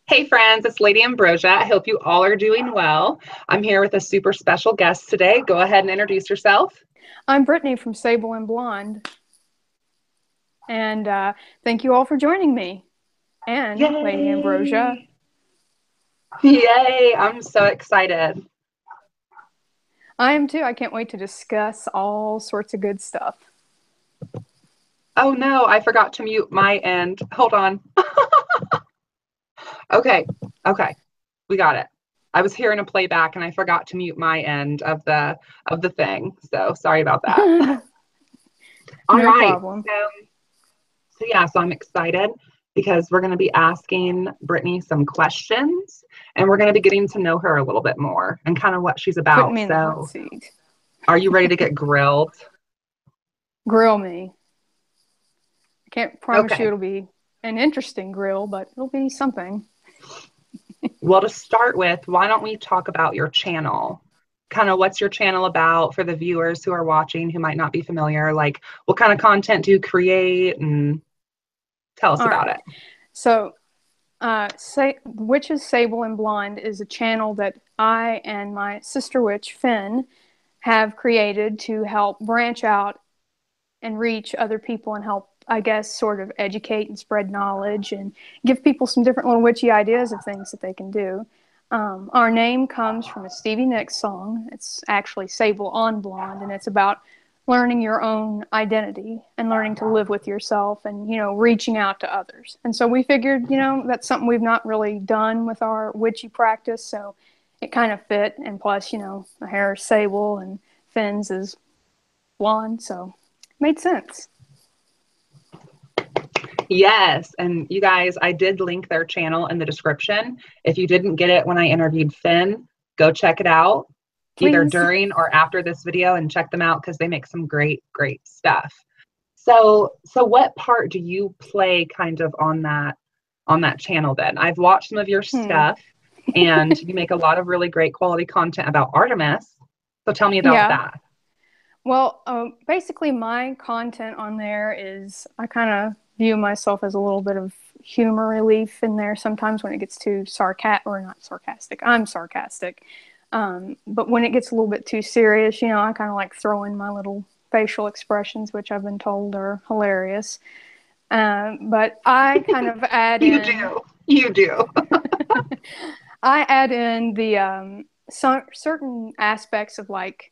Hey friends, it's Lady Ambrosia. I hope you all are doing well. I'm here with a super special guest today. Go ahead and introduce yourself. I'm Brittany from Sable and Blonde, and thank you all for joining me. And Lady Ambrosia, Yay! Yay! I'm so excited. I am too. I can't wait to discuss all sorts of good stuff. Oh no, I forgot to mute my end. Hold on. Okay, okay, we got it. I was hearing a playback and I forgot to mute my end of the thing. So sorry about that. All No right. problem. So I'm excited because we're going to be asking Brittany some questions and we're going to be getting to know her a little bit more and kind of what she's Putting about. me in the hot So, seat. are you ready to get grilled? Grill me. I can't promise you Okay. it'll be an interesting grill, but it'll be something. Well, to start with, why don't we talk about your channel? Kind of what's your channel about for the viewers who are watching who might not be familiar? Like, what kind of content do you create and tell us All about right. it? So, Witches, Sable and Blonde is a channel that I and my sister witch, Finn, have created to help branch out and reach other people and help, I guess, sort of educate and spread knowledge and give people some different little witchy ideas of things that they can do. Our name comes from a Stevie Nicks song. It's actually Sable on Blonde, and it's about learning your own identity and learning to live with yourself and, reaching out to others. And so we figured, that's something we've not really done with our witchy practice. So it kind of fit. And plus, my hair is sable and Finn's is blonde. So it made sense. Yes. And you guys, I did link their channel in the description. If you didn't get it when I interviewed Finn, go check it out either Please. during or after this video and check them out because they make some great, great stuff. So what part do you play kind of on that channel then? I've watched some of your Hmm. stuff and you make a lot of really great quality content about Artemis. So tell me about Yeah. that. Well, basically, my content on there is I kind of view myself as a little bit of humor relief in there sometimes when it gets too sarcastic, or not sarcastic. I'm sarcastic. But when it gets a little bit too serious, I kind of like throw in my little facial expressions, which I've been told are hilarious. But I kind of add You in, do. You do. I add in the certain aspects of like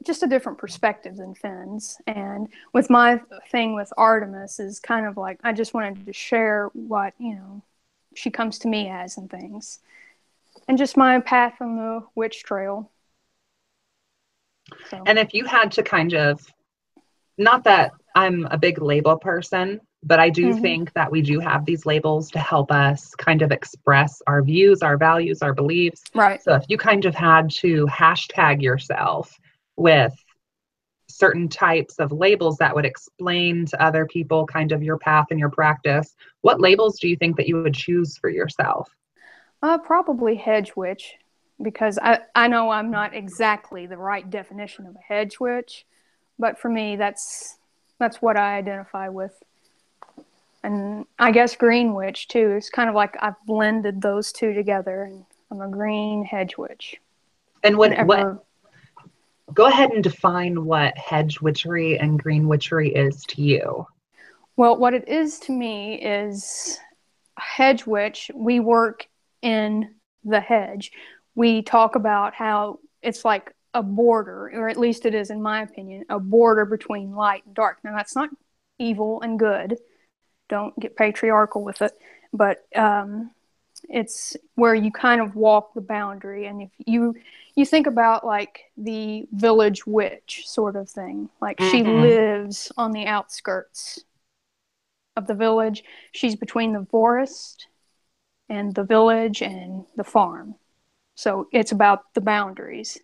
just a different perspective than Finn's. And with my thing with Artemis is kind of like I just wanted to share what she comes to me as and things, and just my path on the witch trail. So. And if you had to kind of, not that I'm a big label person, but I do Mm-hmm. think that we do have these labels to help us kind of express our views, our values, our beliefs. Right. So if you kind of had to hashtag yourself with certain types of labels that would explain to other people kind of your path and your practice, what labels do you think that you would choose for yourself? Probably hedge witch, because I know I'm not exactly the right definition of a hedge witch, but for me that's what I identify with. And I guess green witch too. It's kind of like I've blended those two together, and I'm a green hedge witch. And what Whenever, go ahead and define what hedge witchery and green witchery is to you. well, what it is to me is hedge witch. We work in the hedge. We talk about how it's like a border, or at least it is, in my opinion, a border between light and dark. Now, that's not evil and good. Don't get patriarchal with it, but it's where you kind of walk the boundary. And if you think about like the village witch sort of thing, like she Mm-hmm. lives on the outskirts of the village. She's between the forest and the village and the farm. So it's about the boundaries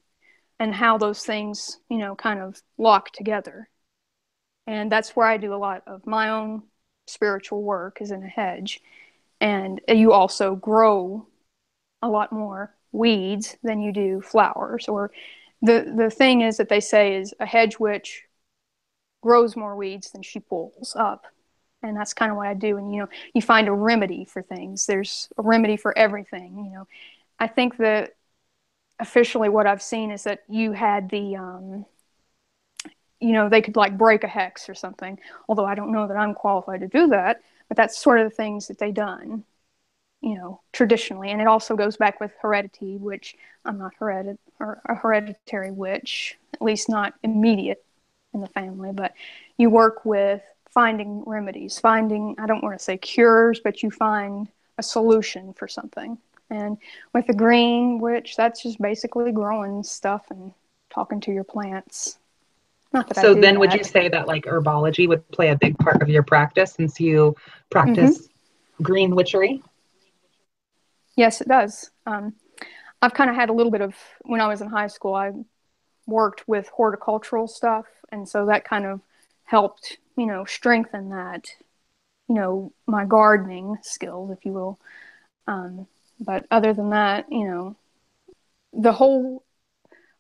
and how those things, kind of lock together. And that's where I do a lot of my own spiritual work, is in a hedge. And you also grow a lot more weeds than you do flowers. Or the thing is that they say is a hedge witch grows more weeds than she pulls up. And that's kind of what I do. And, you find a remedy for things. There's a remedy for everything. I think that officially what I've seen is that you had they could like break a hex or something. Although I don't know that I'm qualified to do that, but that's sort of the things that they done, traditionally. And it also goes back with heredity, which I'm not a hereditary witch, at least not immediate in the family. But you work with finding remedies, I don't want to say cures, but you find a solution for something. And with the green witch, that's just basically growing stuff and talking to your plants. Not that I So do then would you that. say that like herbology would play a big part of your practice since you Mm-hmm. practice green witchery? Yes, it does. I've kind of had a little bit of, when I was in high school, I worked with horticultural stuff. And so that kind of helped, strengthen that, my gardening skills, if you will. But other than that, the whole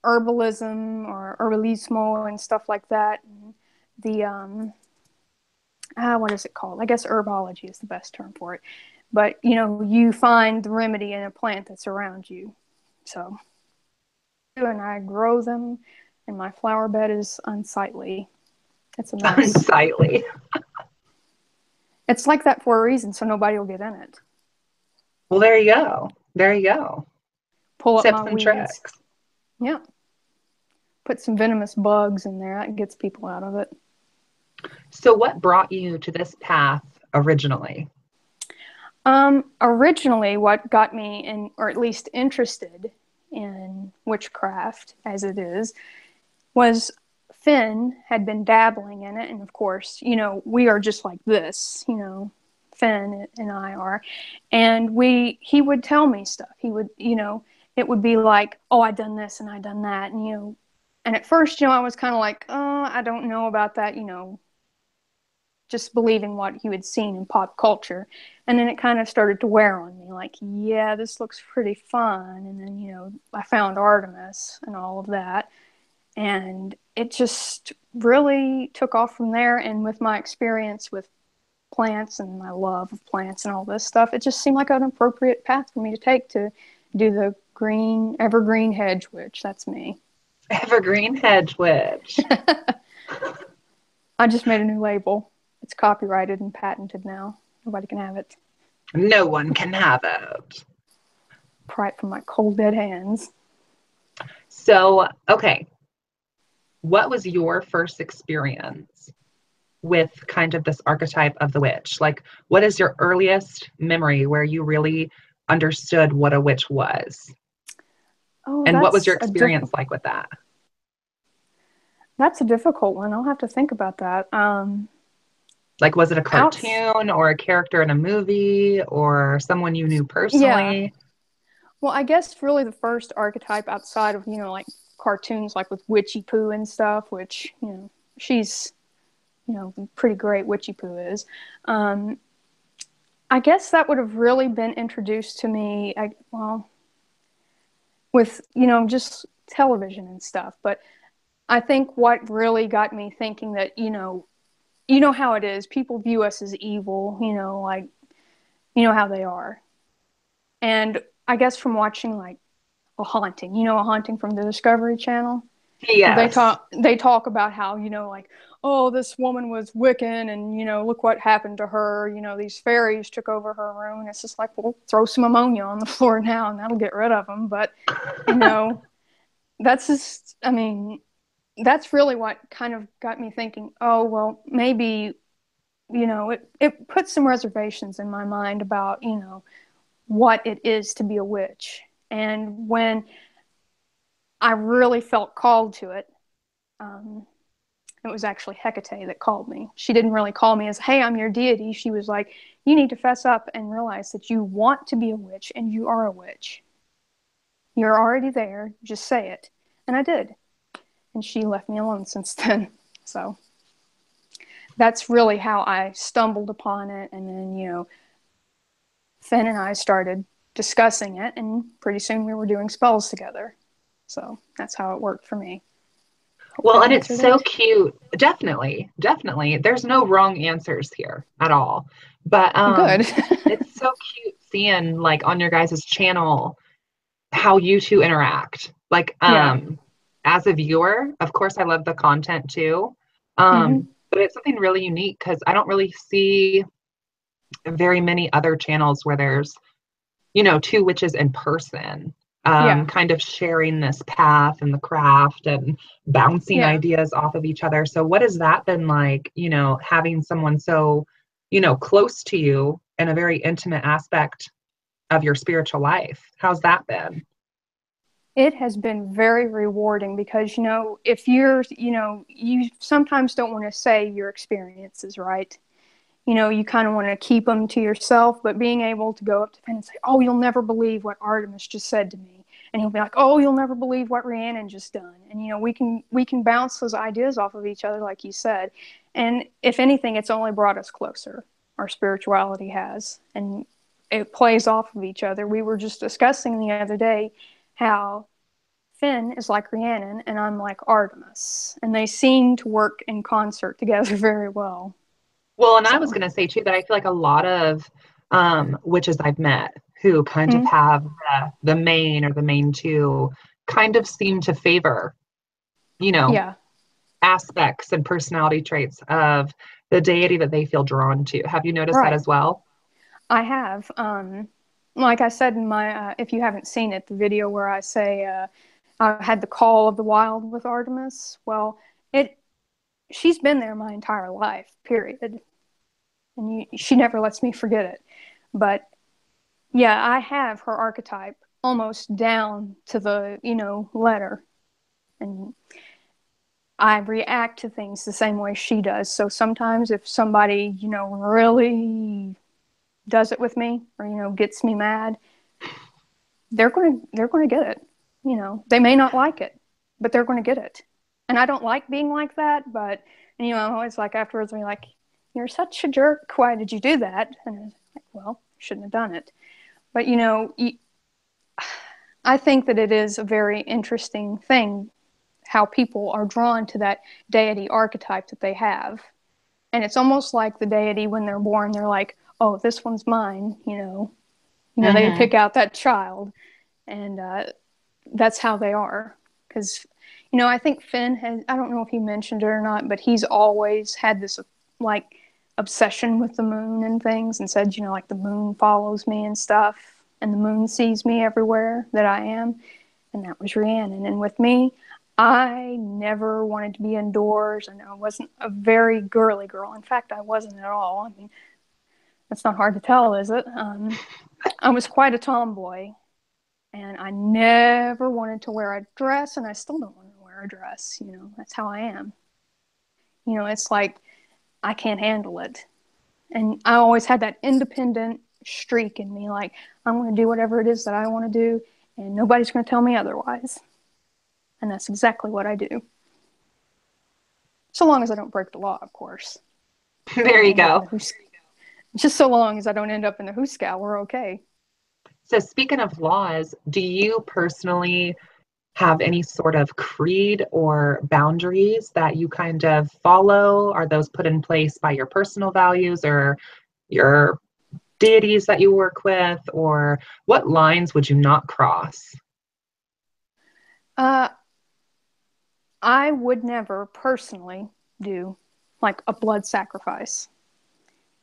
herbalism or herbalismo and stuff like that, and the, what is it called? I guess herbology is the best term for it. But, you find the remedy in a plant that's around you. So, and I grow them, and my flower bed is unsightly. It's a mess. Unsightly. It's like that for a reason, so nobody will get in it. Well, there you go. There you go. Pull up Tips my and weeds. tricks. Yeah. Put some venomous bugs in there. That gets people out of it. So what brought you to this path originally? Originally, what got me in, or at least interested in witchcraft as it is, was Finn had been dabbling in it. And of course, we are just like this, Finn and I are. And he would tell me stuff. He would, it would be like, oh, I done this and I done that. And at first, I was kind of like, oh, I don't know about that, just believing what he had seen in pop culture. And then it kind of started to wear on me, like, yeah, this looks pretty fun. And then, I found Artemis and all of that. And it just really took off from there. And with my experience with plants and my love of plants and all this stuff, it just seemed like an appropriate path for me to take to do the evergreen hedge witch. That's me. Evergreen Hedge Witch. I just made a new label. It's copyrighted and patented now. Nobody can have it. No one can have it. Pry it from my cold dead hands. So, okay. What was your first experience with kind of this archetype of the witch? Like, what is your earliest memory where you really understood what a witch was? Oh, And what was your experience like with that? that's a difficult one. I'll have to think about that. Like, was it a Out, cartoon or a character in a movie or someone you knew yeah. personally? Well, I guess really the first archetype outside of, like cartoons like with Witchy Poo and stuff, which, she's, pretty great, Witchy Poo is. I guess that would have really been introduced to me, with, just television and stuff. But I think what really got me thinking that, how it is. People view us as evil, like, how they are. And I guess from watching like A Haunting, A Haunting from the Discovery Channel. Well, Yes. they talk about how, like, oh, this woman was Wiccan and, look what happened to her. These fairies took over her room. And it's just like, well, throw some ammonia on the floor now and that'll get rid of them. But, you know, that's just, I mean, that's really what kind of got me thinking, oh, well, maybe, it puts some reservations in my mind about, what it is to be a witch. And when I really felt called to it, um, it was actually Hecate that called me. She didn't really call me as, hey, I'm your deity. She was like, you need to fess up and realize that you want to be a witch and you are a witch. You're already there. Just say it. And I did. And she left me alone since then. So that's really how I stumbled upon it. And then, Finn and I started discussing it. And pretty soon we were doing spells together. So that's how it worked for me. Well, I and it's answered so it. cute. Definitely, definitely. There's no wrong answers here at all. But Well, good. it's so cute seeing like on your guys' channel how you two interact. Like Yeah. as a viewer, of course I love the content too. Hmm. But it's something really unique because I don't really see very many other channels where there's, two witches in person, Yeah. kind of sharing this path and the craft and bouncing Yeah. ideas off of each other. So what has that been like, having someone so, close to you in a very intimate aspect of your spiritual life? How's that been? It has been very rewarding because, if you sometimes don't want to say your experiences, right? You kind of want to keep them to yourself, but being able to go up to Finn and say, "Oh, you'll never believe what Artemis just said to me," and he'll be like, "Oh, you'll never believe what Rhiannon just done," and we can bounce those ideas off of each other, like you said, and if anything, it's only brought us closer. Our spirituality has, and it plays off of each other. We were just discussing the other day how Finn is like Rhiannon and I'm like Artemis, and they seem to work in concert together very well. Well, and I was So. going to say too that I feel like a lot of witches I've met who kind of Mm, have the main or the main two kind of seem to favor, you know, yeah, aspects and personality traits of the deity that they feel drawn to. Have you noticed that right. as well? I have. Like I said in my, if you haven't seen it, the video where I say I had the call of the wild with Artemis. Well, it she's been there my entire life, period, and she never lets me forget it. But yeah, I have her archetype almost down to the letter, and I react to things the same way she does. So sometimes if somebody really does it with me or gets me mad, they're going to get it. They may not like it, but they're going to get it. And I don't like being like that, but I'm always like afterwards, I'm like, "You're such a jerk. Why did you do that?" And I was like, "Well, shouldn't have done it." But I think that it is a very interesting thing how people are drawn to that deity archetype that they have. And it's almost like the deity when they're born, they're like, "Oh, this one's mine," they Hmm. pick out that child, and that's how they are. Because, I think Finn has, I don't know if he mentioned it or not, but he's always had this like obsession with the moon and things and said, like the moon follows me and stuff, and the moon sees me everywhere that I am. And that was Rhiannon. And with me, I never wanted to be indoors, and I wasn't a very girly girl. In fact, I wasn't at all. I mean, that's not hard to tell, is it? I was quite a tomboy, and I never wanted to wear a dress, and I still don't want to wear a dress. That's how I am. It's like I can't handle it. And I always had that independent streak in me, like I'm going to do whatever it is that I want to do, and nobody's going to tell me otherwise. And that's exactly what I do. So long as I don't break the law, of course, There and you end up in go. the who's. Just so long as I don't end up in the Hooskow, we're okay. So speaking of laws, do you personally have any sort of creed or boundaries that you kind of follow? Are those put in place by your personal values or your deities that you work with? Or what lines would you not cross? Uh, I would never personally do like a blood sacrifice.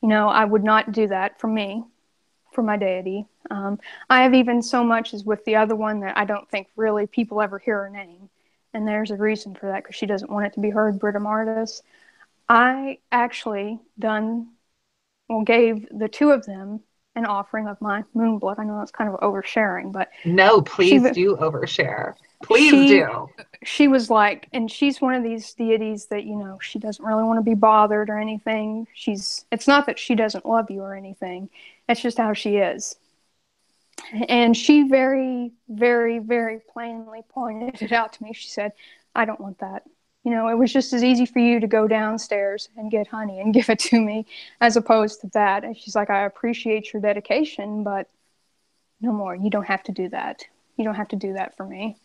I would not do that for me, for my deity. I have even so much as with the other one that I don't think really people ever hear her name. And there's a reason for that because she doesn't want it to be heard, Britt. I actually gave the two of them an offering of my moon blood. I know that's kind of oversharing, but No, she please do overshare. Please she do. she was like, and she's one of these deities that she doesn't really want to be bothered or anything. It's not that she doesn't love you or anything, it's just how she is. And she very, very, very plainly pointed it out to me. She said, "I don't want that. It was just as easy for you to go downstairs and get honey and give it to me as opposed to that." And she's like, "I appreciate your dedication, but no more. You don't have to do that. You don't have to do that for me."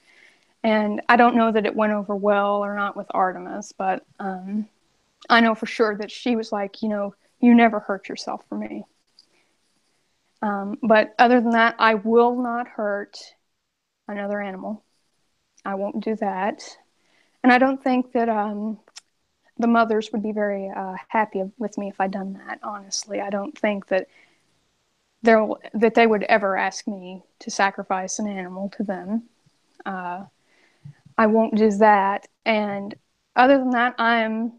And I don't know that it went over well or not with Artemis, but I know for sure that she was like, you never hurt yourself for me. But other than that, I will not hurt another animal. I won't do that. And I don't think that the mothers would be very happy with me if I'd done that, honestly. I don't think that they would ever ask me to sacrifice an animal to them. I won't do that. And other than that, I'm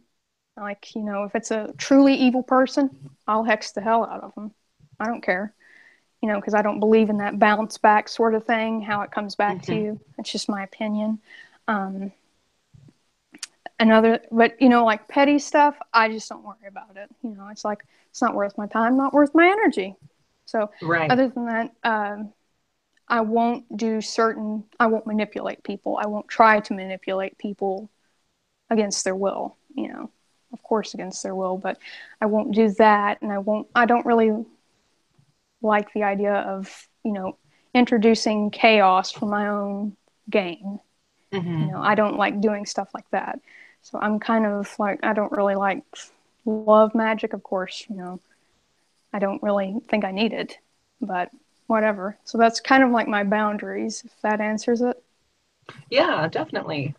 like, if it's a truly evil person, I'll hex the hell out of them. I don't care, because I don't believe in that bounce back sort of thing, how it comes back to you. It's just my opinion. But like petty stuff, I just don't worry about it. It's like, it's not worth my time, not worth my energy. So Right. other than that, I won't manipulate people. I won't try to manipulate people against their will, of course against their will, but I won't do that. And I don't really like the idea of, introducing chaos for my own gain. I don't like doing stuff like that. So I'm kind of like, I don't really love magic, of course, I don't really think I need it, but whatever. So that's kind of like my boundaries, if that answers it. Yeah, definitely.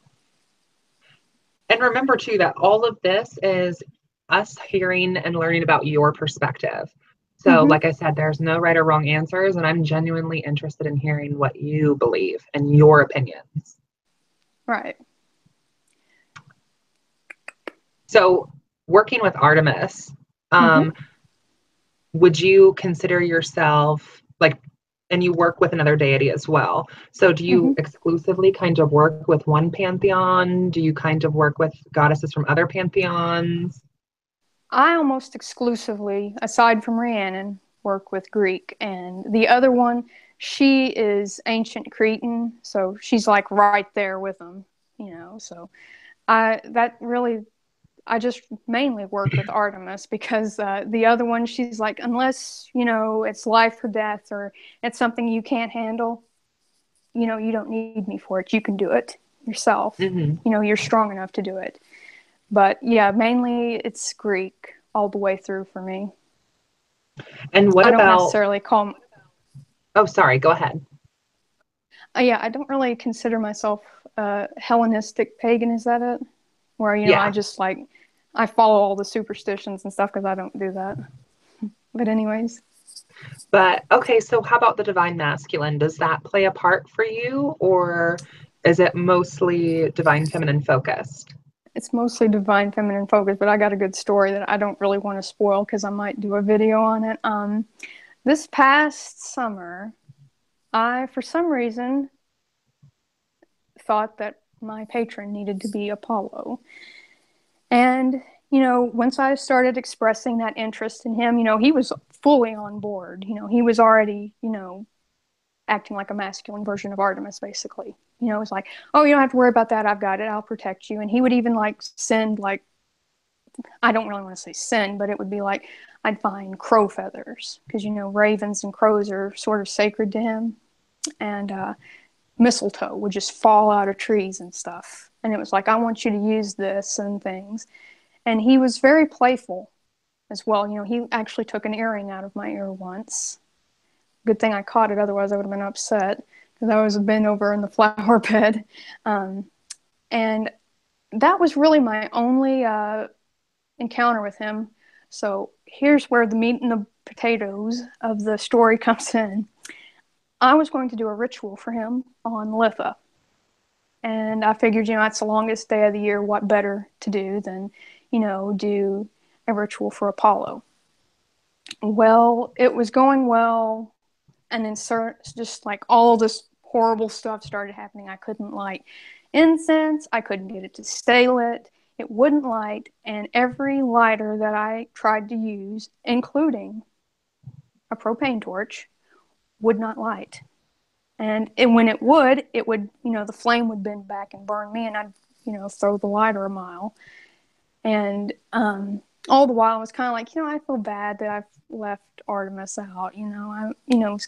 And remember too that all of this is us hearing and learning about your perspective. So, Mm-hmm. like I said, there's no right or wrong answers, and I'm genuinely interested in hearing what you believe and your opinions. Right. So, working with Artemis, Mm-hmm. would you consider yourself like, and you work with another deity as well. So, do Mm-hmm. you exclusively kind of work with one pantheon? Do you kind of work with goddesses from other pantheons? I almost exclusively, aside from Rhiannon, work with Greek. And the other one, she is ancient Cretan, so she's like right there with them, So I just mainly work with Artemis because the other one, she's like, unless, it's life or death or it's something you can't handle, you don't need me for it. You can do it yourself. Mm-hmm. You're strong enough to do it. But yeah, mainly it's Greek all the way through for me. And what I don't about, necessarily call, oh, sorry, go ahead. yeah, I don't really consider myself Hellenistic pagan. Is that it? Where, I Yeah. just I follow all the superstitions and stuff because I don't do that. But, anyways, But okay, so how about the divine masculine? Does that play a part for you, or is it mostly divine feminine focused? it's mostly divine feminine focus, but I got a good story that I don't really want to spoil because I might do a video on it. This past summer, I, for some reason, thought that my patron needed to be Apollo. And, once I started expressing that interest in him, he was fully on board. He was already, acting like a masculine version of Artemis, basically. It was like, oh, you don't have to worry about that. I've got it. I'll protect you. And he would even send I don't really want to say send, but it would be like I'd find crow feathers because, ravens and crows are sort of sacred to him. And mistletoe would just fall out of trees and stuff. And it was like, I want you to use this and things. And he was very playful as well. He actually took an earring out of my ear once. Good thing I caught it, otherwise I would have been upset because I was bent over in the flower bed. And that was really my only encounter with him. So here's where the meat and the potatoes of the story comes in. I was going to do a ritual for him on Litha. And I figured, it's the longest day of the year. What better to do than, do a ritual for Apollo? Well, it was going well. And then just like all this horrible stuff started happening. I couldn't light incense. I couldn't get it to stay lit. It wouldn't light. And every lighter that I tried to use, including a propane torch, would not light. And when it would, the flame would bend back and burn me, and I'd, throw the lighter a mile. And all the while, I was kind of like, I feel bad that I've left Artemis out. I,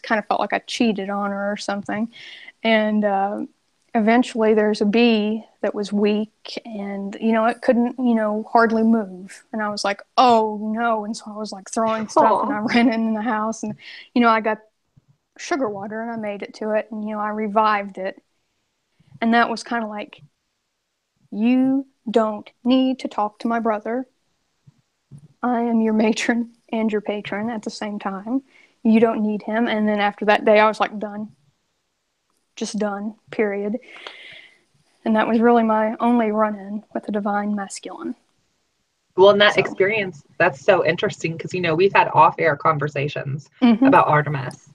kind of felt like I cheated on her or something. And eventually there's a bee that was weak and, it couldn't, hardly move. And I was like, oh no. And so I was like throwing stuff and I Oh, ran in the house and, I got sugar water and I made it to it and, I revived it. And that was kind of like, you don't need to talk to my brother. I am your matron and your patron at the same time. You don't need him. And then after that day, I was like, done. Just done, period. And that was really my only run-in with the divine masculine. well, in that So, experience, that's so interesting because, we've had off-air conversations mm-hmm. about Artemis.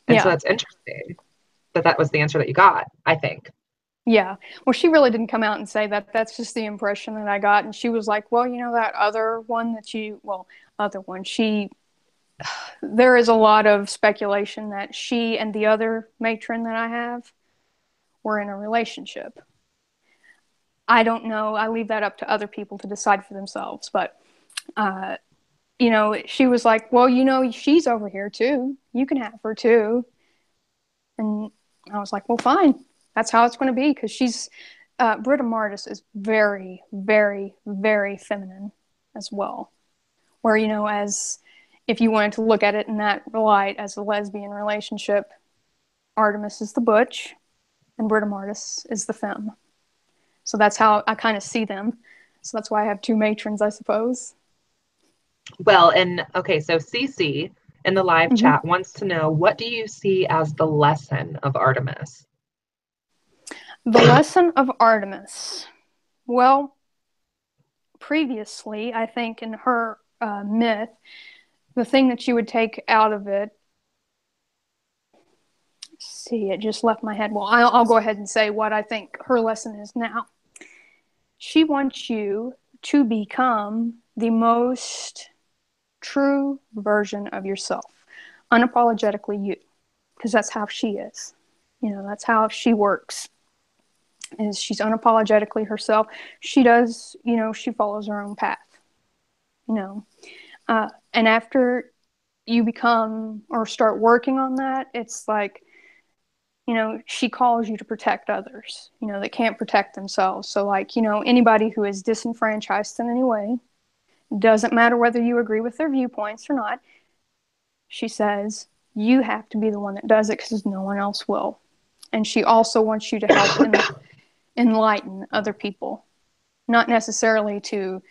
And so Yeah. that's interesting that was the answer that you got, I think. Yeah. Well, she really didn't come out and say that. That's just the impression that I got. And she was like, well, that other one other one, there is a lot of speculation that she and the other matron that I have were in a relationship. I don't know. I leave that up to other people to decide for themselves. But, she was like, well, she's over here too. You can have her too. And I was like, well, fine. That's how it's going to be because Britt is very, very, very feminine as well. Where, as if you wanted to look at it in that light as a lesbian relationship, Artemis is the butch and Britt is the femme. So that's how I kind of see them. So that's why I have two matrons, I suppose. Well, and okay, so Cece in the live Mm-hmm. chat wants to know, what do you see as the lesson of Artemis? The lesson of Artemis. Well, previously, I think in her myth, the thing that you would take out of it, see, it just left my head. Well, I'll go ahead and say what I think her lesson is now. She wants you to become the most true version of yourself, unapologetically you, because that's how she is. That's how she works. Is she's unapologetically herself. She does, she follows her own path. And after you become or start working on that, it's like, she calls you to protect others, that can't protect themselves. So, like, anybody who is disenfranchised in any way, doesn't matter whether you agree with their viewpoints or not, she says, you have to be the one that does it because no one else will. And she also wants you to help enlighten other people, not necessarily to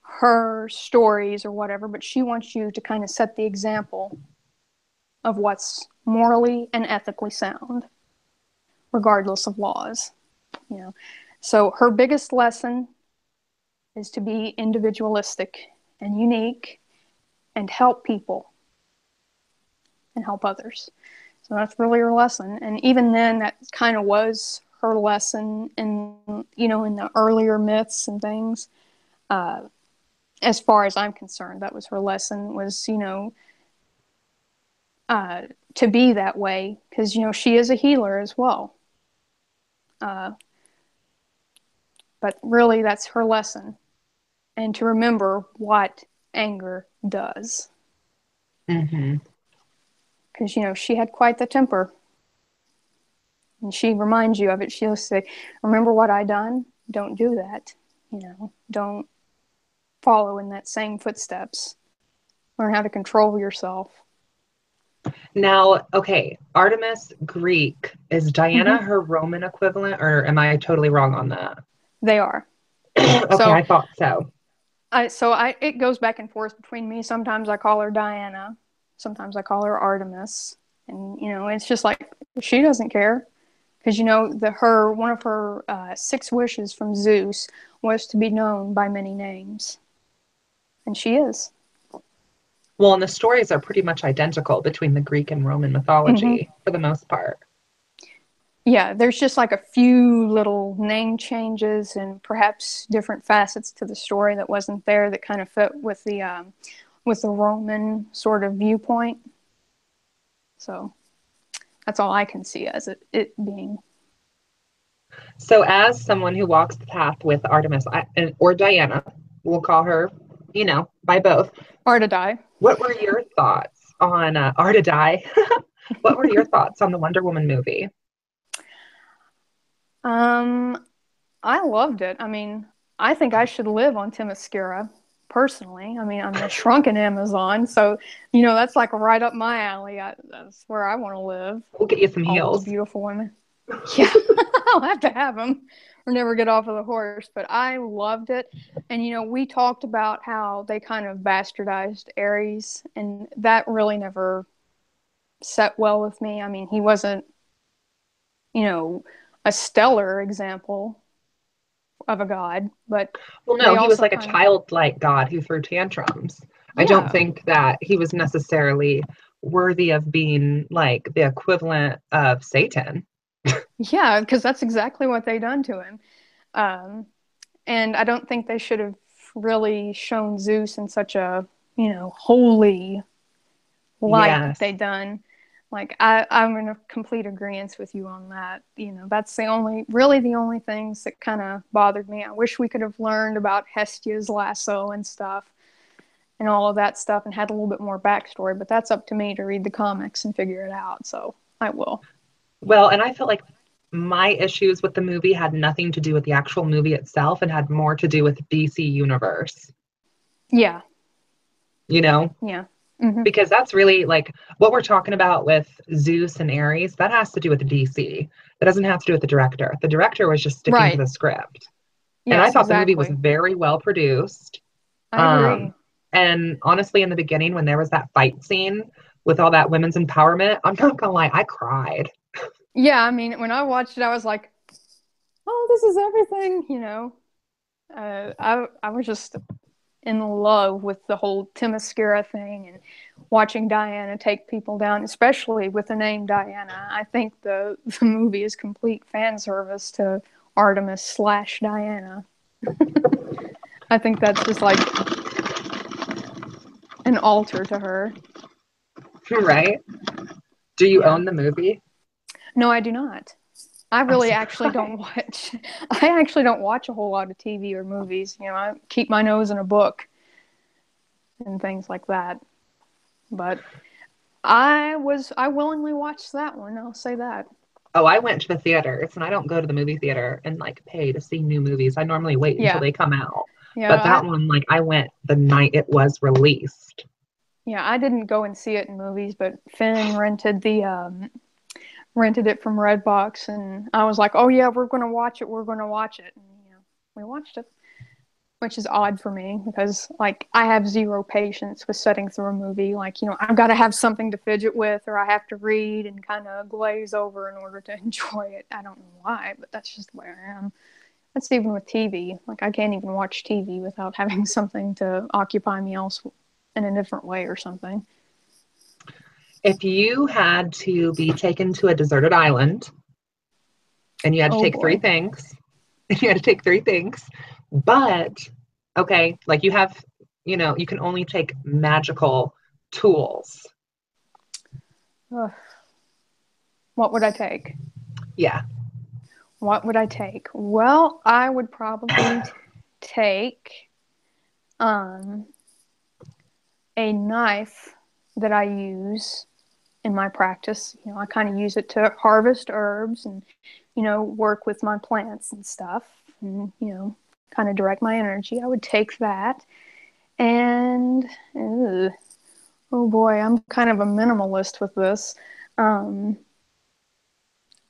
her stories or whatever, but she wants you to kind of set the example of what's morally and ethically sound, regardless of laws. So her biggest lesson is to be individualistic and unique and help people and help others. So that's really her lesson. And even then, that kind of was her lesson in the earlier myths and things. As far as I'm concerned, that was her lesson, was, to be that way, because, she is a healer as well. But really, that's her lesson. And to remember what anger does. Mm-hmm. Because, she had quite the temper. And she reminds you of it. She'll say, remember what I done? Don't do that. Don't follow in that same footsteps. Learn how to control yourself. Now, okay, Artemis Greek, is Diana Mm-hmm. her Roman equivalent, or am I totally wrong on that? They are. Okay, So I thought so. it goes back and forth between me. Sometimes I call her Diana. Sometimes I call her Artemis. And, it's just like, she doesn't care. Because, one of her 6 wishes from Zeus was to be known by many names. And she is. Well, and the stories are pretty much identical between the Greek and Roman Mm-hmm. mythology for the most part. Yeah, there's just like a few little name changes and perhaps different facets to the story that wasn't there that kind of fit with the Roman sort of viewpoint. So that's all I can see as it being. So, as someone who walks the path with Artemis or Diana, we'll call her, by both. Artidai. What were your thoughts on Artidai? What were your thoughts on the Wonder Woman movie? Um, I loved it. I mean, I think I should live on Themyscira personally. I mean, I'm a shrunken Amazon, so that's like right up my alley. That's where I want to live. We'll get you some All those heels. beautiful women. Yeah, I'll have to have them or never get off of the horse. But I loved it. And, we talked about how they kind of bastardized Ares, and that really never set well with me. I mean, he wasn't, you know, a stellar example of a god, but Well, no, they he was also like a kind of, childlike god who threw tantrums. I don't yeah, think that he was necessarily worthy of being like the equivalent of Satan. yeah, because that's exactly what they done to him. Um, and I don't think they should have really shown Zeus in such a, holy light that Yes. they done. Like I'm in a complete agreement with you on that. That's really the only things that kind of bothered me. I wish we could have learned about Hestia's lasso and stuff and all of that stuff and had a little bit more backstory, but that's up to me to read the comics and figure it out. So I will. Well, and I felt like my issues with the movie had nothing to do with the actual movie itself and had more to do with DC Universe, Yeah. you know? Yeah. Hmm. Because that's really like what we're talking about with Zeus and Ares, that has to do with DC. That doesn't have to do with the director. The director was just sticking to Right. the script. And I Yes, thought the movie was exactly. very well produced. I Um, agree. and honestly, in the beginning, when there was that fight scene with all that women's empowerment, I'm not gonna lie, I cried. Yeah, I mean, when I watched it, I was like, "Oh, this is everything," I was just in love with the whole Themyscira thing and watching Diana take people down, especially with the name Diana. I think the movie is complete fan service to Artemis slash Diana. I think that's just like an altar to her. Right? Do you Yeah. own the movie? No, I do not. I I'm really actually don't surprised. watch. I actually don't watch a whole lot of TV or movies. I keep my nose in a book and things like that. But I willingly watched that one. I'll say that. Oh, I went to the theaters and I don't go to the movie theater and like pay to see new movies. I normally wait until Yeah, they come out. yeah, But that one, like I went the night it was released. I didn't go and see it in movies, but Finn rented it from Redbox, and I was like, oh yeah, we're gonna watch it. We're gonna watch it. And we watched it, which is odd for me because like I have zero patience with sitting through a movie. Like I've got to have something to fidget with, or I have to read and kind of glaze over in order to enjoy it. I don't know why, but that's just the way I am. That's even with TV. Like I can't even watch TV without having something to occupy me else in a different way or something. If you had to be taken to a deserted island and you had to Oh take three boy. things, you had to take three things, but okay, like you have, you can only take magical tools. Ugh. What would I take? Yeah. What would I take? Well, I would probably take um, a knife that I use in my practice. I kind of use it to harvest herbs and, work with my plants and stuff and, kind of direct my energy. I would take that. And, oh boy, I'm kind of a minimalist with this. Um,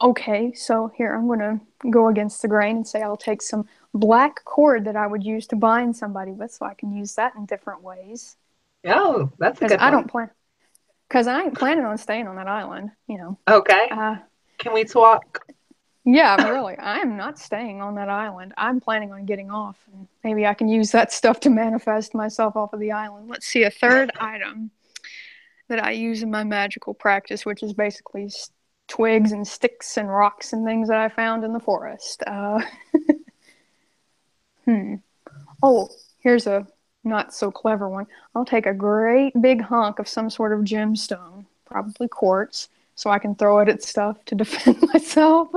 okay, so here I'm going to go against the grain and say I'll take some black cord that I would use to bind somebody with so I can use that in different ways. Oh, that's a Because good one. I ain't planning on staying on that island. Okay. Uh, Can we talk? yeah, really, I am not staying on that island. I'm planning on getting off, and maybe I can use that stuff to manifest myself off of the island. Let's see, a third item that I use in my magical practice, which is basically twigs and sticks and rocks and things that I found in the forest. Hmm. Oh, here's a not so clever one. I'll take a great big hunk of some sort of gemstone, probably quartz, so I can throw it at stuff to defend myself.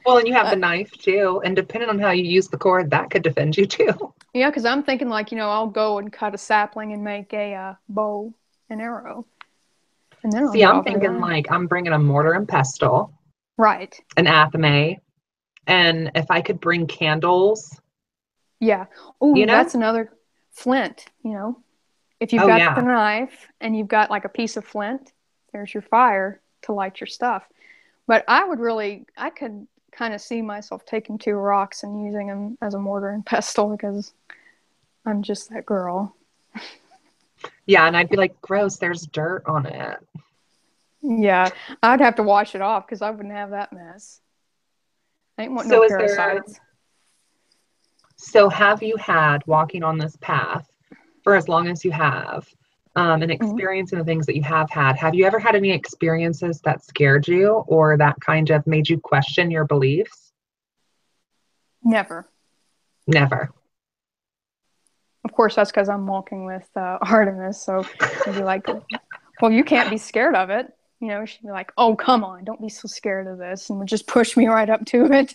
Well, and you have uh, the knife too, and depending on how you use the cord, that could defend you too. yeah, because I'm thinking like I'll go and cut a sapling and make a bow and arrow, and then I'll See, get I'm off of the thinking island. like I'm bringing a mortar and pestle, Right. an athame, And if I could bring candles, Yeah. you Oh, know? that's another flint, If you've Oh, got the yeah. knife and you've got like a piece of flint, there's your fire to light your stuff. But I could kind of see myself taking two rocks and using them as a mortar and pestle because I'm just that girl. Yeah. And I'd be like, gross, there's dirt on it. Yeah, I'd have to wash it off because I wouldn't have that mess. I ain't want no So is there, parasites. so have you had walking on this path for as long as you have, and Mhm. experiencing the things that you have you ever had any experiences that scared you or that kind of made you question your beliefs? Never. Never. Of course, that's because I'm walking with Artemis. So she'd be like, well, you can't be scared of it. She'd be like, oh, come on, don't be so scared of this. And would just push me right up to it.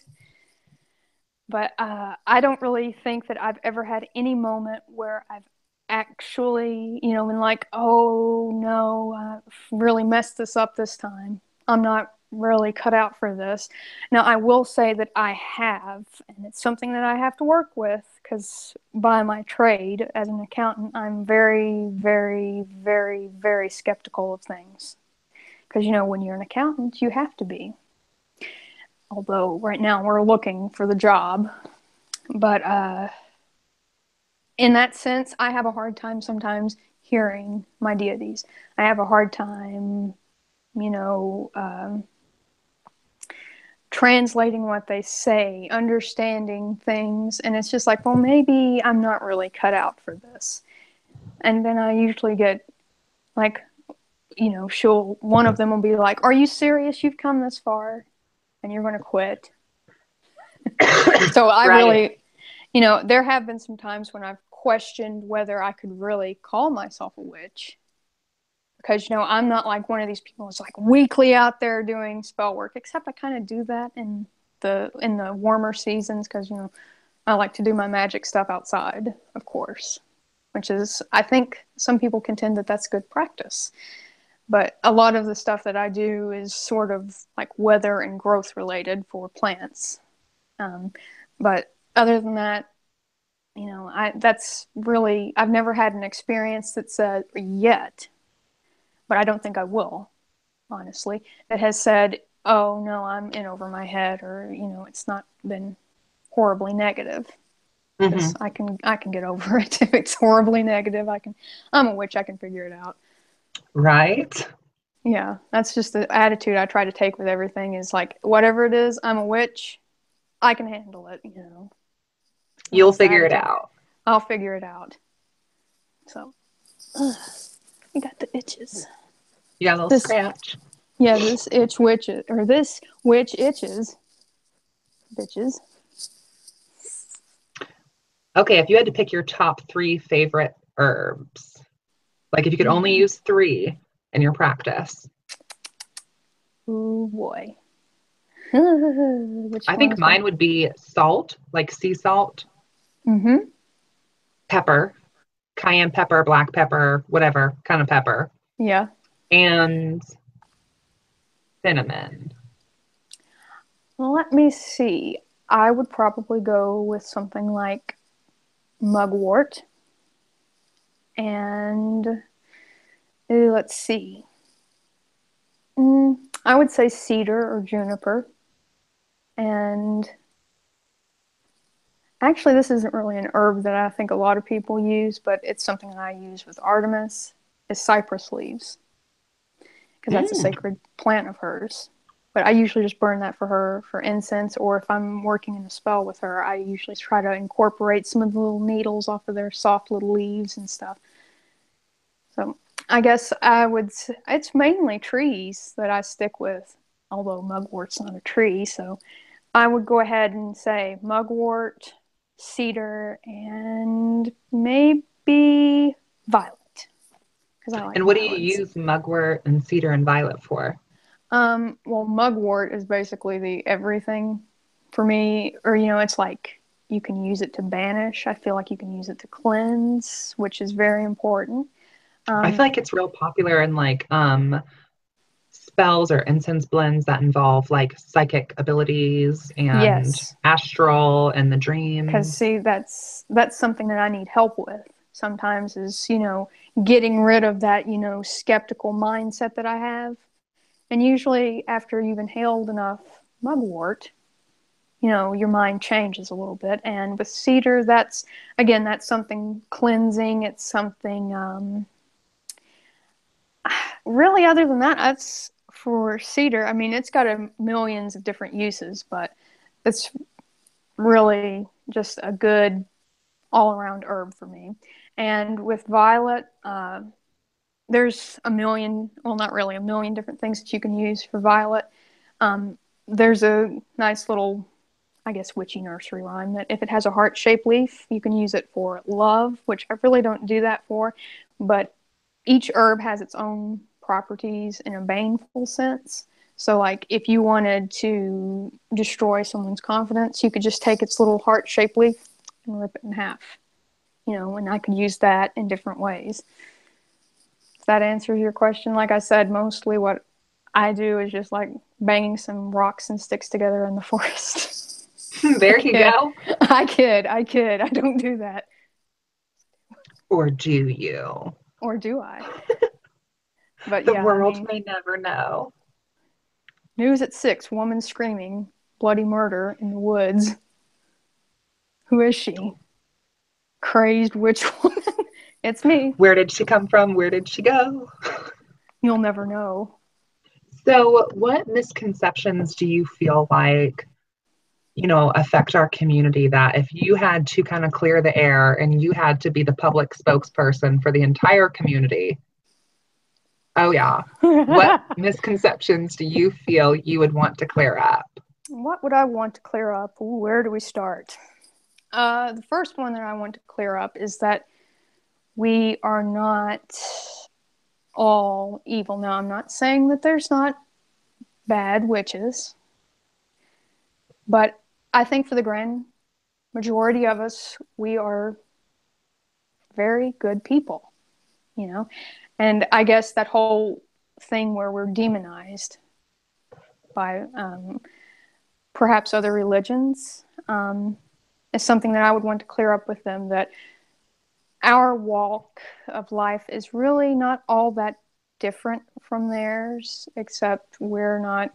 But I don't really think that I've ever had any moment where I've actually, been like, oh no, I've really messed this up this time. I'm not really cut out for this. Now, I will say that I have, and it's something that I have to work with because by my trade as an accountant, I'm very, very, very, very skeptical of things. Because, when you're an accountant, you have to be. Although right now we're looking for the job. But in that sense, I have a hard time sometimes hearing my deities. I have a hard time, you know, um, translating what they say, understanding things. And it's just like, well, maybe I'm not really cut out for this. And then I usually get like, one of them will be like, are you serious? You've come this far and you're going to quit. So I Right. really, there have been some times when I've questioned whether I could really call myself a witch. Because, I'm not like one of these people who's like weekly out there doing spell work, except I kind of do that in the warmer seasons because, I like to do my magic stuff outside, of course, which is, I think some people contend that that's good practice. But a lot of the stuff that I do is sort of like weather and growth related for plants. Um, but other than that, that's really, I've never had an experience that said yet, but I don't think I will, honestly, that has said, oh no, I'm in over my head, or, it's not been horribly negative. Because Hmm. I can get over it. If it's horribly negative, I'm a witch, I can figure it out. Right. Yeah, that's just the attitude I try to take with everything is like, whatever it is, I'm a witch, I can handle it. And You'll that's the figure it attitude. out. I'll figure it out. So, I got the itches. Yeah, they'll This, scratch. yeah, this itch witches, or this witch itches, bitches. Okay, if you had to pick your top three favorite herbs, like if you could only Mm. use three in your practice, Oh boy. Which I think one's one? mine would be salt, like sea salt, Mm-hmm. pepper, cayenne pepper, black pepper, whatever kind of pepper, Yeah. and cinnamon. Well, let me see. I would probably go with something like mugwort and let's see. I would say cedar or juniper. And actually, this isn't really an herb that I think a lot of people use, but it's something that I use with Artemis, is cypress leaves, because that's a Mm, sacred plant of hers. But I usually just burn that for her for incense, or if I'm working in a spell with her, I usually try to incorporate some of the little needles off of their soft little leaves and stuff. So I guess it's mainly trees that I stick with, although mugwort's not a tree. So I would go ahead and say mugwort, cedar, and maybe violet, because I like and what do you violets. use mugwort and cedar and violet for? Well, mugwort is basically the everything for me, or it's like you can use it to banish. I feel like you can use it to cleanse, which is very important. I Um, feel like it's real popular in like spells or incense blends that involve like psychic abilities and Yes, astral and the because dreams? see, that's something that I need help with sometimes is, getting rid of that, skeptical mindset that I have. And usually after you've inhaled enough mugwort, your mind changes a little bit. And with cedar, that's something cleansing. It's something, really, other than that, that's for cedar. I mean, it's got millions of different uses, but it's really just a good all around herb for me. And with violet, there's a million, well, not really a million different things that you can use for violet. Um, there's a nice little, I guess, witchy nursery rhyme that if it has a heart shaped leaf, you can use it for love, which I really don't do that for. But each herb has its own properties in a baneful sense. So, like, if you wanted to destroy someone's confidence, you could just take its little heart shaped leaf and rip it in half, and I could use that in different ways. If that answers your question, like I said, mostly what I do is just like banging some rocks and sticks together in the forest. I There you kid. go. I kid. I kid. I don't do that. Or do you? Or do I? But The yeah, I world mean, may never know. news at 6, woman screaming, bloody murder in the woods. Who is she? Crazed witch woman. It's me. Where did she come from? Where did she go? You'll never know. So, what misconceptions do you feel like, affect our community that if you had to kind of clear the air and you had to be the public spokesperson for the entire community? Oh, yeah. What misconceptions do you feel you would want to clear up? What would I want to clear up? Ooh, where do we start? The first one that I want to clear up is that we are not all evil. Now, I'm not saying that there's not bad witches, but I think for the grand majority of us, we are very good people, you know? And I guess that whole thing where we're demonized by perhaps other religions is something that I would want to clear up with them, that our walk of life is really not all that different from theirs, except we're not,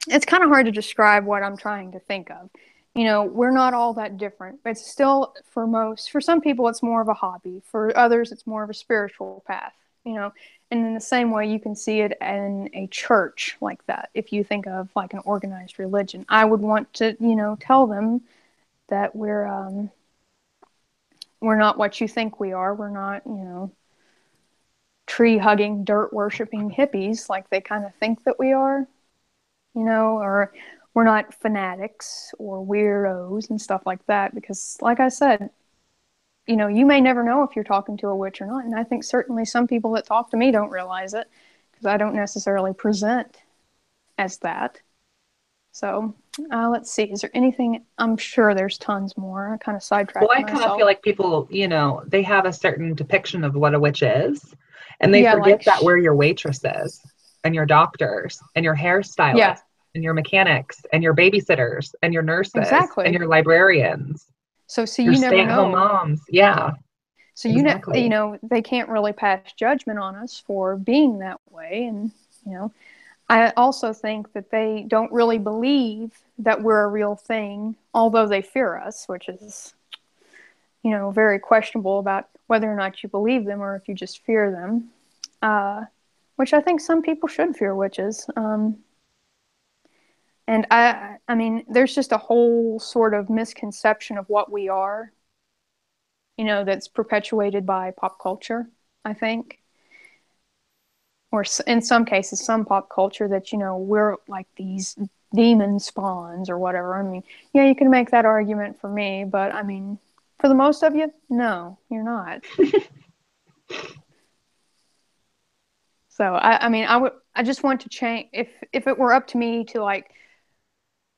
it's kind of hard to describe what I'm trying to think of. We're not all that different. It's still, for some people, it's more of a hobby. For others, it's more of a spiritual path, And in the same way, you can see it in a church like that. If you think of like an organized religion, I would want to, tell them that we're not what you think we are. We're not, tree hugging, dirt worshiping hippies like they kind of think that we are, or we're not fanatics or weirdos and stuff like that. Because, like I said, you may never know if you're talking to a witch or not. And I think certainly some people that talk to me don't realize it because I don't necessarily present as that. So let's see. Is there anything? I'm sure there's tons more. I kind of Well, sidetracked I kind of feel myself. like people, they have a certain depiction of what a witch is, and they Yeah, forget like, that we're your waitresses and your doctors and your yeah, hairstylists and your mechanics and your babysitters and your nurses and exactly. your librarians, So your you never stay-at-home know. moms. Yeah, So exactly. they can't really pass judgment on us for being that way. And I also think that they don't really believe that we're a real thing, although they fear us, which is very questionable about whether or not you believe them or if you just fear them. Which I think some people should fear witches. And I mean, there's just a whole sort of misconception of what we are, that's perpetuated by pop culture, I think. Or in some cases, some pop culture that, we're like these demon spawns or whatever. I mean, yeah, you can make that argument for me, but I mean, for the most of you, no, you're not. So I mean, I just want to change. If it were up to me to like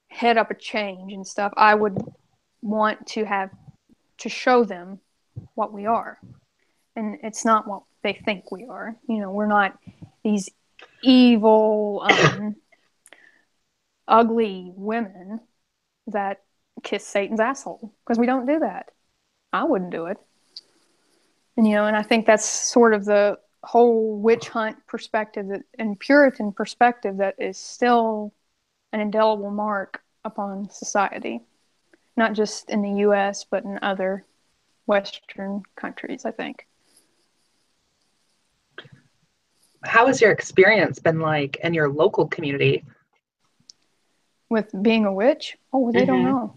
head up a change and stuff, I would want to show them what we are, and it's not what they think we are. We're not these evil, ugly women that kiss Satan's asshole, because we don't do that. I wouldn't do it. And, and I think that's sort of the whole witch hunt perspective and Puritan perspective that is still an indelible mark upon society, not just in the US, but in other Western countries, I think. How has your experience been like in your local community? With being a witch? Oh, they don't Mm-hmm. know.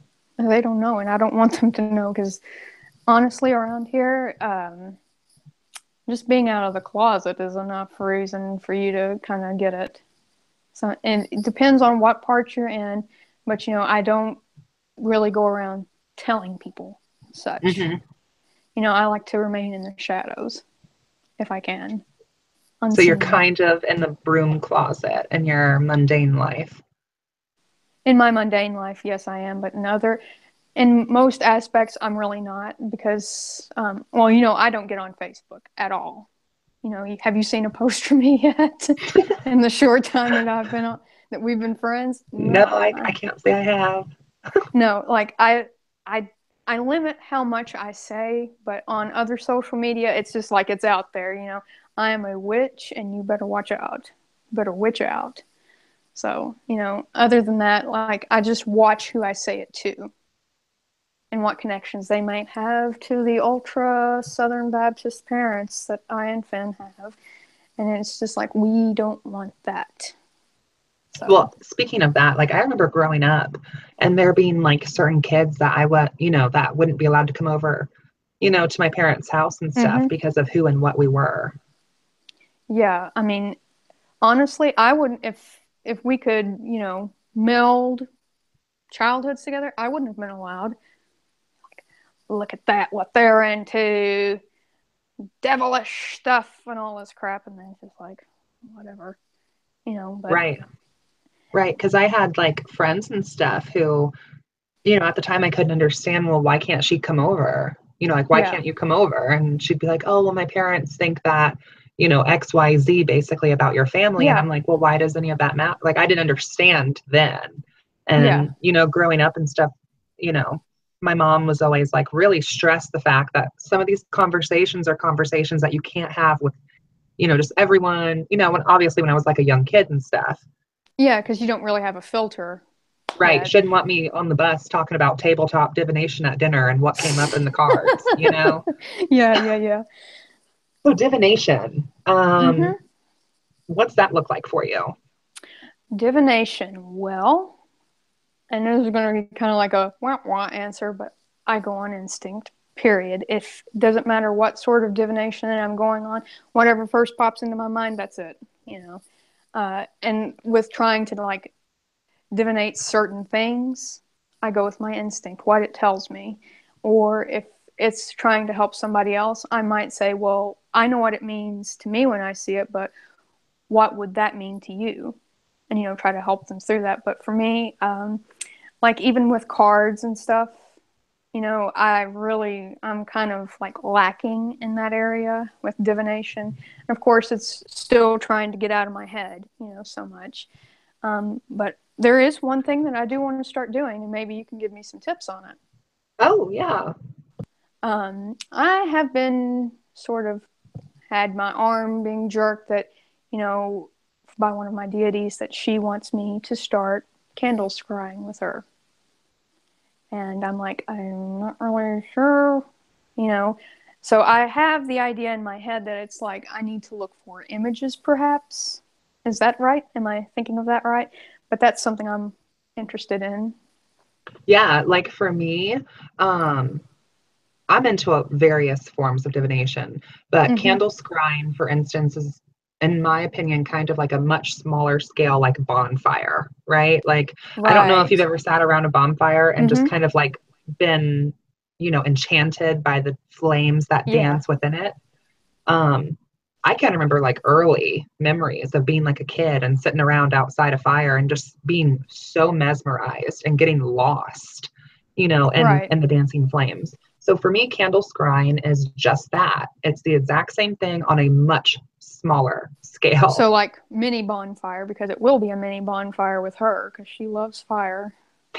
They don't know, and I don't want them to know, because honestly, around here, just being out of the closet is enough reason for you to kind of get it. So, and it depends on what part you're in, but I don't really go around telling people such. Mm-hmm. I like to remain in the shadows if I can, So you're unseen. kind of in the broom closet in your mundane life. In my mundane life, yes, I am, but in most aspects, I'm really not, because, I don't get on Facebook at all. Have you seen a post from me yet? In the short time that we've been friends? No, No, I can't say I have. no. Like I limit how much I say, but on other social media, it's just like it's out there. I am a witch, and you better watch out. You better witch out. So, other than that, like I just watch who I say it to and what connections they might have to the ultra Southern Baptist parents that I and Finn have. And it's just like, we don't want that. So. Well, speaking of that, like I remember growing up and there being like certain kids that that wouldn't be allowed to come over, to my parents' house and stuff because of who and what we were. Yeah. I mean, honestly, I wouldn't, if we could, meld childhoods together, I wouldn't have been allowed. Look at that, what they're into, devilish stuff and all this crap. And then it's just like, whatever, but. Right. Because I had like friends and stuff who, at the time I couldn't understand, well, why can't she come over? Like, why can't you come over? And she'd be like, oh, well, my parents think that, XYZ basically about your family. Yeah. And I'm like, well, why does any of that matter? Like, I didn't understand then. And, growing up and stuff, my mom was always like really stressed the fact that some of these conversations are conversations that you can't have with, just everyone, when obviously when I was like a young kid and stuff. Yeah, because you don't really have a filter. Right. Shouldn't want me on the bus talking about tabletop divination at dinner and what came up in the cards, Yeah. So divination, what's that look like for you? Divination, well, and this is going to be kind of like a wah-wah answer, but I go on instinct, period. It doesn't matter what sort of divination that I'm going on, whatever first pops into my mind, that's it, and with trying to like divinate certain things, I go with my instinct, what it tells me. Or if it's trying to help somebody else, I might say, well, I know what it means to me when I see it, but what would that mean to you? And, try to help them through that. But for me, like even with cards and stuff, I'm kind of like lacking in that area with divination. And of course, it's still trying to get out of my head, so much. But there is one thing that I do want to start doing, and maybe you can give me some tips on it. Oh, yeah. I have been sort of had my arm being jerked that, by one of my deities, that she wants me to start candle scrying with her. And I'm like, I'm not really sure, So I have the idea in my head that it's like I need to look for images, perhaps. Is that right? Am I thinking of that right? But that's something I'm interested in. Yeah, like for me, I'm into various forms of divination, but candle scrying, for instance, is, in my opinion, kind of like a much smaller scale, like bonfire, right? Like, I don't know if you've ever sat around a bonfire and just kind of like been, enchanted by the flames that dance within it. I can remember like early memories of being like a kid and sitting around outside a fire and just being so mesmerized and getting lost, in the dancing flames. So for me, candle scrying is just that. It's the exact same thing on a much smaller scale. So like mini bonfire, because it will be a mini bonfire with her because she loves fire.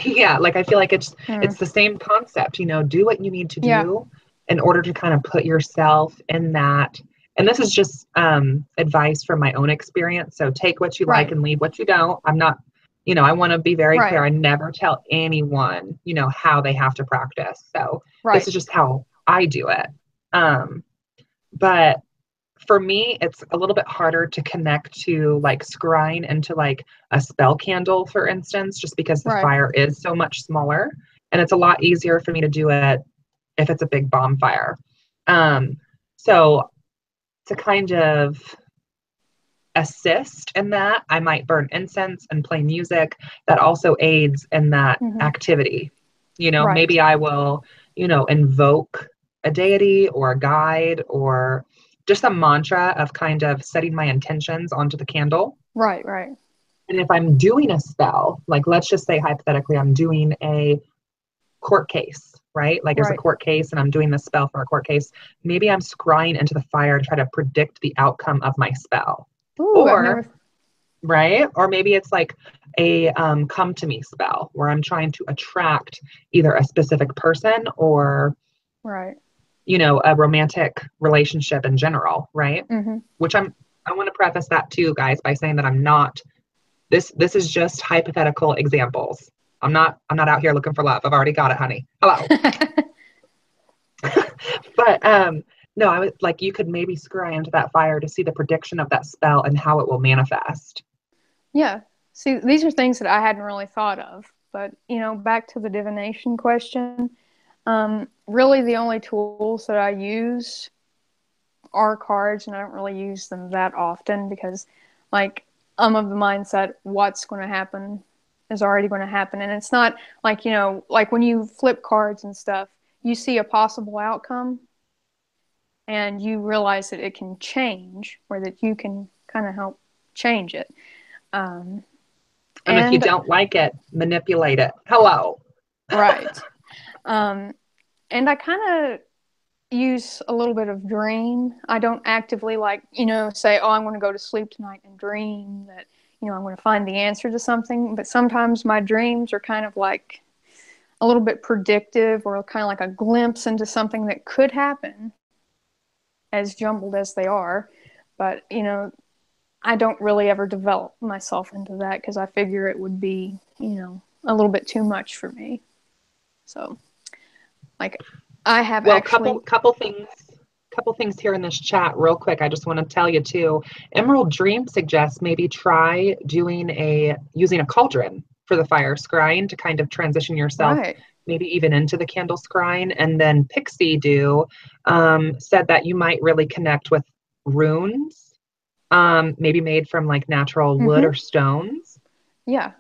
Yeah, like I feel like Mm. it's the same concept, do what you need to Yeah, do in order to kind of put yourself in that. And this is just advice from my own experience. So take what you like right, and leave what you don't. I'm not, I want to be very clear. right, I never tell anyone, how they have to practice. So this right. is just how I do it. Um, but for me, it's a little bit harder to connect to like scrying into like a spell candle, for instance, just because the Right. fire is so much smaller. And it's a lot easier for me to do it if it's a big bonfire. Um, so to kind of assist in that, I might burn incense and play music that also aids in that Hmm. activity. Right. Maybe I will, invoke a deity or a guide or just a mantra of kind of setting my intentions onto the candle. Right. Right. And if I'm doing a spell, like let's just say hypothetically, I'm doing a court case, right? Like there's a Right. court case and I'm doing the spell for a court case. Maybe I'm scrying into the fire to try to predict the outcome of my spell. Ooh, I've Or never. right? Or maybe it's like a come to me spell where I'm trying to attract either a specific person or, Right. a romantic relationship in general, right? Hmm. Which I want to preface that too, guys, by saying that I'm not this is just hypothetical examples. I'm not out here looking for love. I've already got it, honey. Hello. But no, I was like you could maybe scry into that fire to see the prediction of that spell and how it will manifest. Yeah. See, these are things that I hadn't really thought of. But, back to the divination question, really the only tools that I use are cards, and I don't really use them that often because, like, I'm of the mindset what's going to happen is already going to happen. And it's not like, like when you flip cards and stuff, you see a possible outcome and you realize that it can change or that you can kind of help change it. Um, And if you and don't like it, manipulate it. Hello. right. Um, and I kind of use a little bit of dream. I don't actively like, say, oh, I'm going to go to sleep tonight and dream that, I'm going to find the answer to something. But sometimes my dreams are kind of like a little bit predictive or kind of like a glimpse into something that could happen, as jumbled as they are. But, I don't really ever develop myself into that because I figure it would be, a little bit too much for me. So, like, I have Well, actually. couple things here in this chat real quick. I just want to tell you too. Emerald Dream suggests maybe try using a cauldron for the fire scrying to kind of transition yourself Right. maybe even into the candle scrying. And then Pixie Do said that you might really connect with runes, maybe made from like natural wood or Mm-hmm. stones. Yeah.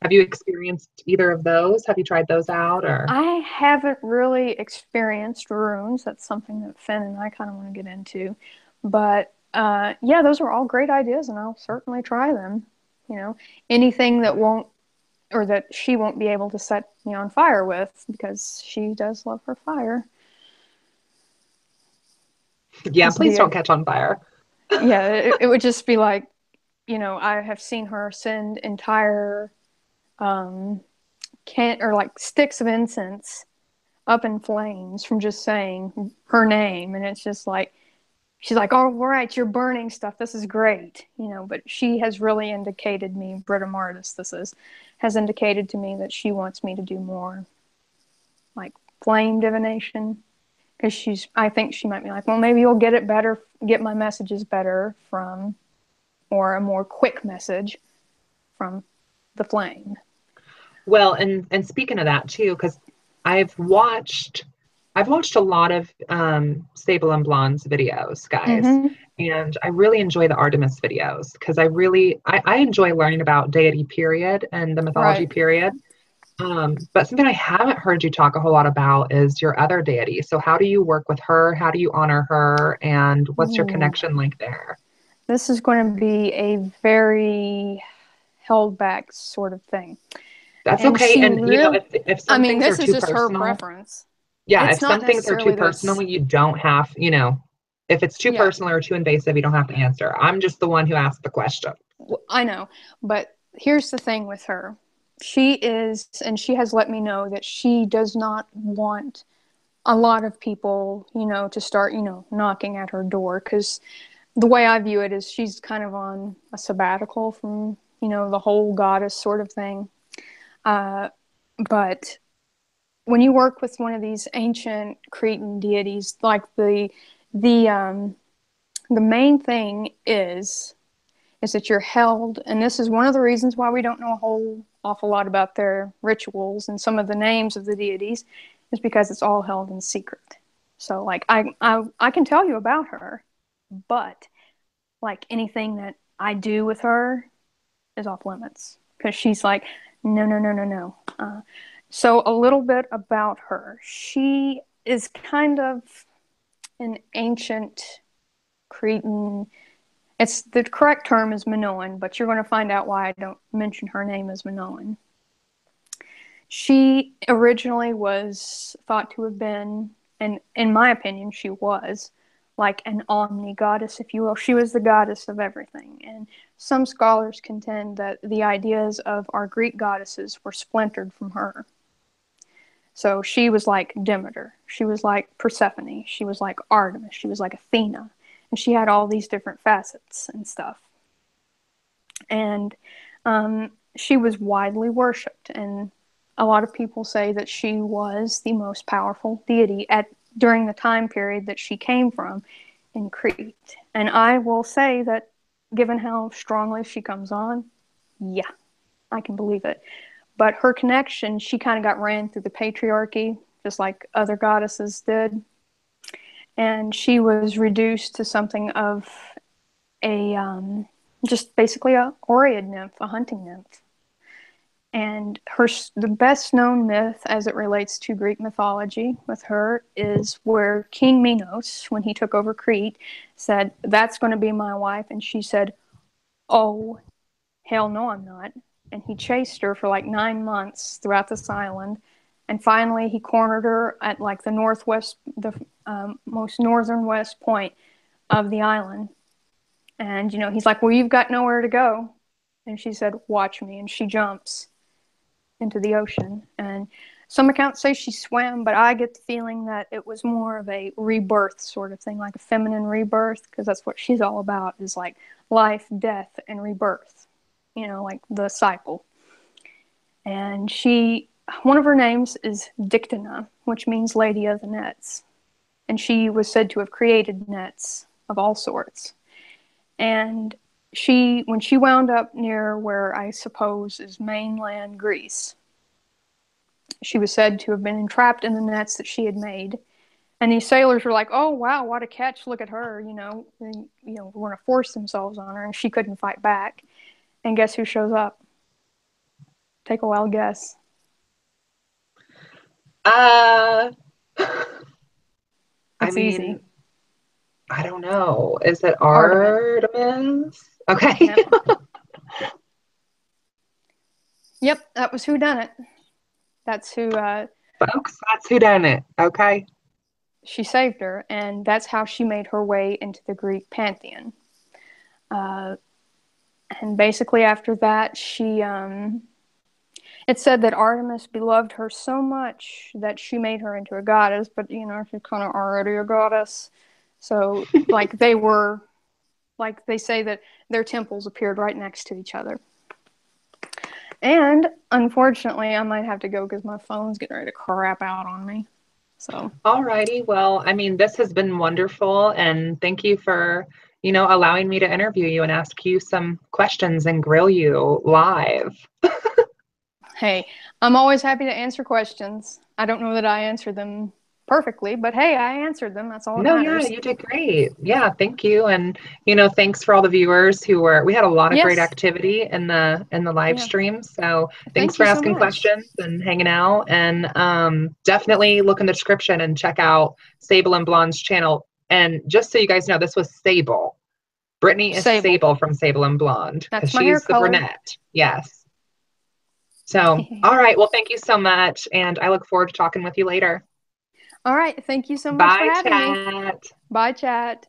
Have you experienced either of those? Have you tried those out or? I haven't really experienced runes. That's something that Finn and I kind of want to get into. But yeah, those are all great ideas, and I'll certainly try them. You know, anything that won't or that she won't be able to set me on fire with because she does love her fire. Yeah, Has to please be don't a, catch on fire. yeah, it would just be like, I have seen her send entire um, can or like sticks of incense up in flames from just saying her name. And it's just like, she's like, all right, you're burning stuff. This is great. But she has really indicated me, Britta Martis, has indicated to me that she wants me to do more like flame divination. Because I think she might be like, well, maybe you'll get my messages better or a more quick message from the flame. Well, and speaking of that too, because I've watched I've watched a lot of Sable and Blonde's videos, guys, Mm-hmm. and I really enjoy the Artemis videos because I enjoy learning about deity period and the mythology Right. period. But something I haven't heard you talk a whole lot about is your other deity. So how do you work with her? How do you honor her? And what's your Ooh. connection like there? This is going to be a very held back sort of thing. That's And okay. she And really, if I some mean, things are this is too just her personal, preference. yeah, if It's not some things are too necessarily personal, this. you don't have. If it's too Yeah, personal or too invasive, you don't have to answer. I'm just the one who asked the question. I know. But here's the thing with her. She is, and she has let me know that she does not want a lot of people, to start, knocking at her door. Because the way I view it is she's kind of on a sabbatical from, the whole goddess sort of thing. But when you work with one of these ancient Cretan deities, like the the main thing is that you're held, and this is one of the reasons why we don't know a whole awful lot about their rituals and some of the names of the deities, is because it's all held in secret. So, like, I can tell you about her, but like anything that I do with her is off limits because she's like, no, no, no, no, no. So, a little bit about her. She is kind of an ancient Cretan. It's the correct term is Minoan, but you're going to find out why I don't mention her name as Minoan. She originally was thought to have been, and in my opinion, she was like an omni goddess, if you will. She was the goddess of everything. And some scholars contend that the ideas of our Greek goddesses were splintered from her. So she was like Demeter, she was like Persephone, she was like Artemis, she was like Athena, and she had all these different facets and stuff. And she was widely worshipped, and a lot of people say that she was the most powerful deity during the time period that she came from in Crete. And I will say that, given how strongly she comes on, yeah, I can believe it. But her connection, she kind of got ran through the patriarchy, just like other goddesses did. And she was reduced to something of a just basically a Oread nymph, a hunting nymph. And the best known myth as it relates to Greek mythology with her is where King Minos, when he took over Crete, said, "That's going to be my wife." And she said, "Oh, hell no, I'm not." And he chased her for like 9 months throughout this island. And finally, he cornered her at like the most northern west point of the island. And, he's like, "Well, you've got nowhere to go." And she said, "Watch me." And she jumps into the ocean. And some accounts say she swam, but I get the feeling that it was more of a rebirth sort of thing, like a feminine rebirth, because that's what she's all about, is like life, death, and rebirth, like the cycle. And one of her names is Dictana, which means Lady of the Nets. And she was said to have created nets of all sorts. And when she wound up near where I suppose is mainland Greece, she was said to have been entrapped in the nets that she had made. And these sailors were like, "Oh, wow, what a catch. Look at her, and, want to force themselves on her." And she couldn't fight back. And guess who shows up? Take a wild guess. Uh, I It's mean, easy. I don't know. Is it Artemis. Artemis? Okay. Yep. Yep, that was who done it. That's who Folks, that's who done it. Okay. she saved her, and that's how she made her way into the Greek pantheon. Uh, and basically, after that, it said that Artemis beloved her so much that she made her into a goddess, but she's kind of already a goddess. So, like, they say that their temples appeared right next to each other. And unfortunately, I might have to go because my phone's getting ready to crap out on me. So, All righty. Well, I mean, this has been wonderful. And thank you for, allowing me to interview you and ask you some questions and grill you live. hey, I'm always happy to answer questions. I don't know that I answer them perfectly, but hey, I answered them. That's all that No, yeah, matters. you did great. Yeah, thank you. And, thanks for all the viewers we had a lot of great Yes. activity in the live Yeah. stream. So thanks Thank for you so asking much. questions and hanging out. And definitely look in the description and check out Sable and Blonde's channel. And just so you guys know, this was Sable. Brittany is Sable. Sable from Sable and Blonde because That's my hair she's the color. brunette. Yes. So, all right. Well, thank you so much. And I look forward to talking with you later. All right. Thank you so much for Bye, having me. chat. Bye, chat.